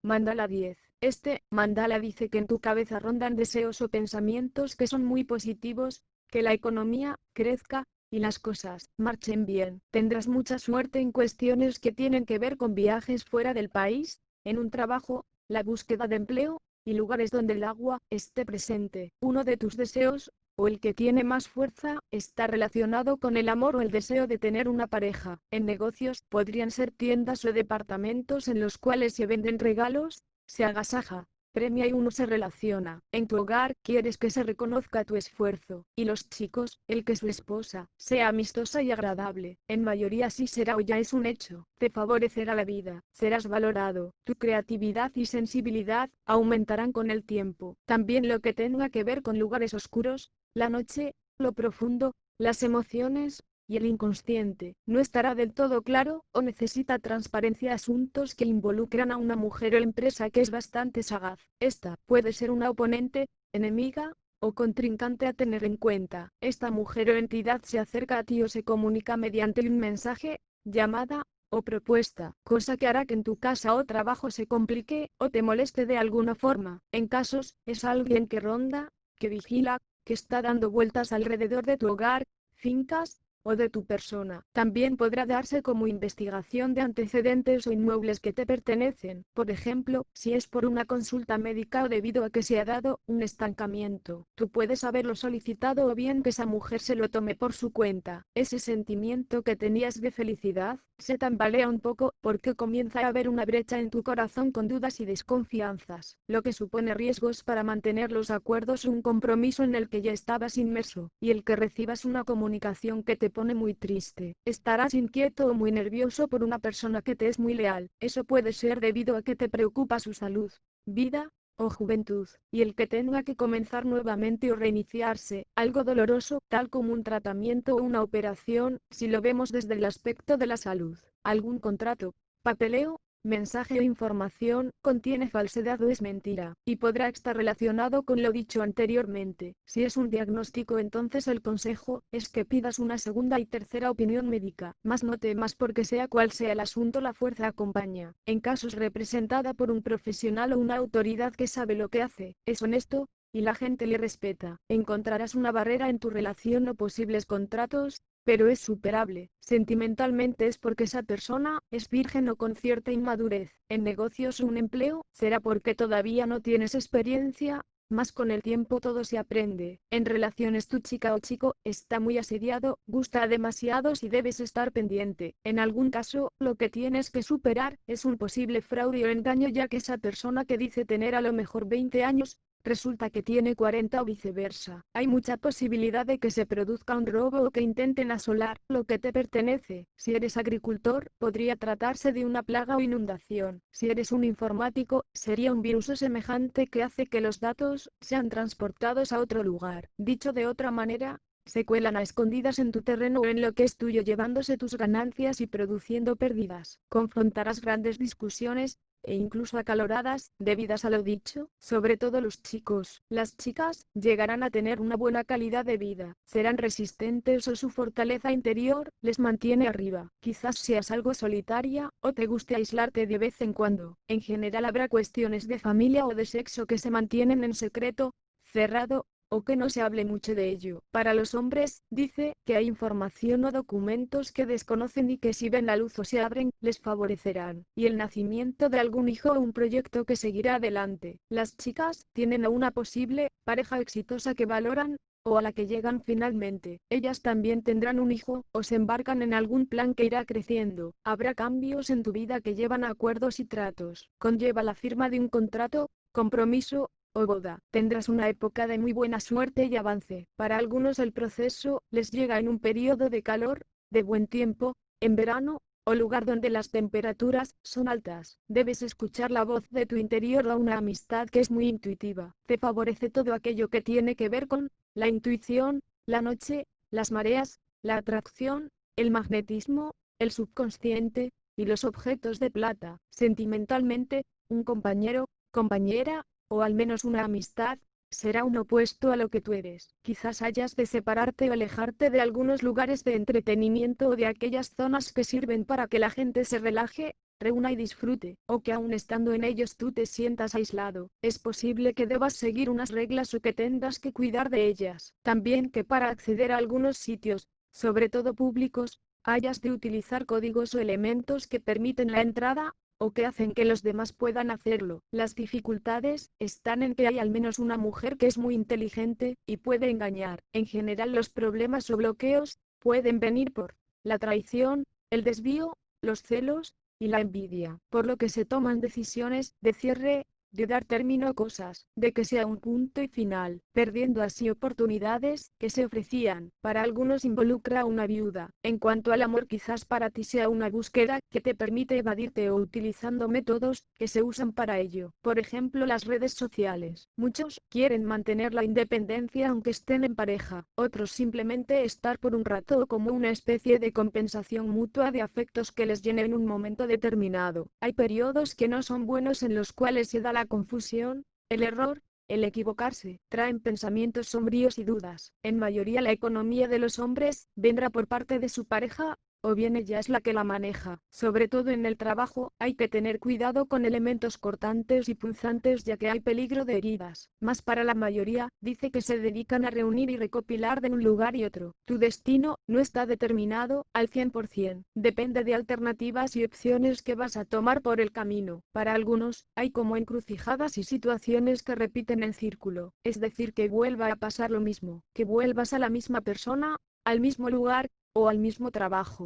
Mandala 10. Este mandala dice que en tu cabeza rondan deseos o pensamientos que son muy positivos, que la economía crezca y las cosas marchen bien. Tendrás mucha suerte en cuestiones que tienen que ver con viajes fuera del país, en un trabajo, la búsqueda de empleo y lugares donde el agua esté presente. Uno de tus deseos, o el que tiene más fuerza, está relacionado con el amor o el deseo de tener una pareja. En negocios, podrían ser tiendas o departamentos en los cuales se venden regalos, se agasaja, premia y uno se relaciona. En tu hogar, quieres que se reconozca tu esfuerzo. Y los chicos, el que su esposa sea amistosa y agradable. En mayoría sí será o ya es un hecho. Te favorecerá la vida. Serás valorado. Tu creatividad y sensibilidad aumentarán con el tiempo. También lo que tenga que ver con lugares oscuros, la noche, lo profundo, las emociones y el inconsciente, no estará del todo claro, o necesita transparencia. Asuntos que involucran a una mujer o empresa que es bastante sagaz. Esta puede ser una oponente, enemiga, o contrincante a tener en cuenta. Esta mujer o entidad se acerca a ti o se comunica mediante un mensaje, llamada, o propuesta, cosa que hará que en tu casa o trabajo se complique, o te moleste de alguna forma. En casos, es alguien que ronda, que vigila, que está dando vueltas alrededor de tu hogar, fincas, o de tu persona. También podrá darse como investigación de antecedentes o inmuebles que te pertenecen. Por ejemplo, si es por una consulta médica o debido a que se ha dado un estancamiento, tú puedes haberlo solicitado o bien que esa mujer se lo tome por su cuenta. Ese sentimiento que tenías de felicidad se tambalea un poco porque comienza a haber una brecha en tu corazón con dudas y desconfianzas, lo que supone riesgos para mantener los acuerdos o un compromiso en el que ya estabas inmerso, y el que recibas una comunicación que te pone muy triste. Estarás inquieto o muy nervioso por una persona que te es muy leal. Eso puede ser debido a que te preocupa su salud, vida o juventud, y el que tenga que comenzar nuevamente o reiniciarse, algo doloroso, tal como un tratamiento o una operación, si lo vemos desde el aspecto de la salud. Algún contrato, papeleo, mensaje o información, contiene falsedad o es mentira, y podrá estar relacionado con lo dicho anteriormente. Si es un diagnóstico, entonces el consejo es que pidas una segunda y tercera opinión médica, mas no temas porque sea cual sea el asunto, la fuerza acompaña. En casos representada por un profesional o una autoridad que sabe lo que hace, es honesto, y la gente le respeta. Encontrarás una barrera en tu relación o posibles contratos, pero es superable. Sentimentalmente es porque esa persona es virgen o con cierta inmadurez. En negocios o un empleo, será porque todavía no tienes experiencia, mas con el tiempo todo se aprende. En relaciones, tu chica o chico está muy asediado, gusta a demasiados y debes estar pendiente. En algún caso, lo que tienes que superar es un posible fraude o engaño, ya que esa persona que dice tener a lo mejor 20 años, resulta que tiene 40 o viceversa. Hay mucha posibilidad de que se produzca un robo o que intenten asolar lo que te pertenece. Si eres agricultor, podría tratarse de una plaga o inundación. Si eres un informático, sería un virus o semejante que hace que los datos sean transportados a otro lugar. Dicho de otra manera, se cuelan a escondidas en tu terreno o en lo que es tuyo, llevándose tus ganancias y produciendo pérdidas. Confrontarás grandes discusiones, e incluso acaloradas, debidas a lo dicho. Sobre todo los chicos. Las chicas llegarán a tener una buena calidad de vida, serán resistentes o su fortaleza interior les mantiene arriba. Quizás seas algo solitaria, o te guste aislarte de vez en cuando. En general habrá cuestiones de familia o de sexo que se mantienen en secreto, cerrado, o que no se hable mucho de ello. Para los hombres, dice que hay información o documentos que desconocen y que si ven la luz o se abren, les favorecerán. Y el nacimiento de algún hijo o un proyecto que seguirá adelante. Las chicas tienen a una posible pareja exitosa que valoran, o a la que llegan finalmente. Ellas también tendrán un hijo, o se embarcan en algún plan que irá creciendo. Habrá cambios en tu vida que llevan a acuerdos y tratos. Conlleva la firma de un contrato, compromiso, o boda. Tendrás una época de muy buena suerte y avance. Para algunos el proceso les llega en un periodo de calor, de buen tiempo, en verano, o lugar donde las temperaturas son altas. Debes escuchar la voz de tu interior o una amistad que es muy intuitiva. Te favorece todo aquello que tiene que ver con la intuición, la noche, las mareas, la atracción, el magnetismo, el subconsciente, y los objetos de plata. Sentimentalmente, un compañero, compañera, o al menos una amistad, será un opuesto a lo que tú eres. Quizás hayas de separarte o alejarte de algunos lugares de entretenimiento o de aquellas zonas que sirven para que la gente se relaje, reúna y disfrute, o que aun estando en ellos tú te sientas aislado. Es posible que debas seguir unas reglas o que tengas que cuidar de ellas. También que para acceder a algunos sitios, sobre todo públicos, hayas de utilizar códigos o elementos que permiten la entrada, o que hacen que los demás puedan hacerlo. Las dificultades están en que hay al menos una mujer que es muy inteligente y puede engañar. En general los problemas o bloqueos pueden venir por la traición, el desvío, los celos y la envidia, por lo que se toman decisiones de cierre, de dar término a cosas, de que sea un punto y final, perdiendo así oportunidades que se ofrecían. Para algunos involucra a una viuda. En cuanto al amor, quizás para ti sea una búsqueda que te permite evadirte o utilizando métodos que se usan para ello. Por ejemplo, las redes sociales. Muchos quieren mantener la independencia aunque estén en pareja, otros simplemente estar por un rato o como una especie de compensación mutua de afectos que les llenen en un momento determinado. Hay periodos que no son buenos en los cuales se da la confusión, el error, el equivocarse, traen pensamientos sombríos y dudas. En mayoría la economía de los hombres vendrá por parte de su pareja, o bien ella es la que la maneja. Sobre todo en el trabajo, hay que tener cuidado con elementos cortantes y punzantes ya que hay peligro de heridas. Mas para la mayoría, dice que se dedican a reunir y recopilar de un lugar y otro. Tu destino no está determinado al 100%. Depende de alternativas y opciones que vas a tomar por el camino. Para algunos, hay como encrucijadas y situaciones que repiten en círculo. Es decir, que vuelva a pasar lo mismo, que vuelvas a la misma persona, al mismo lugar, o al mismo trabajo.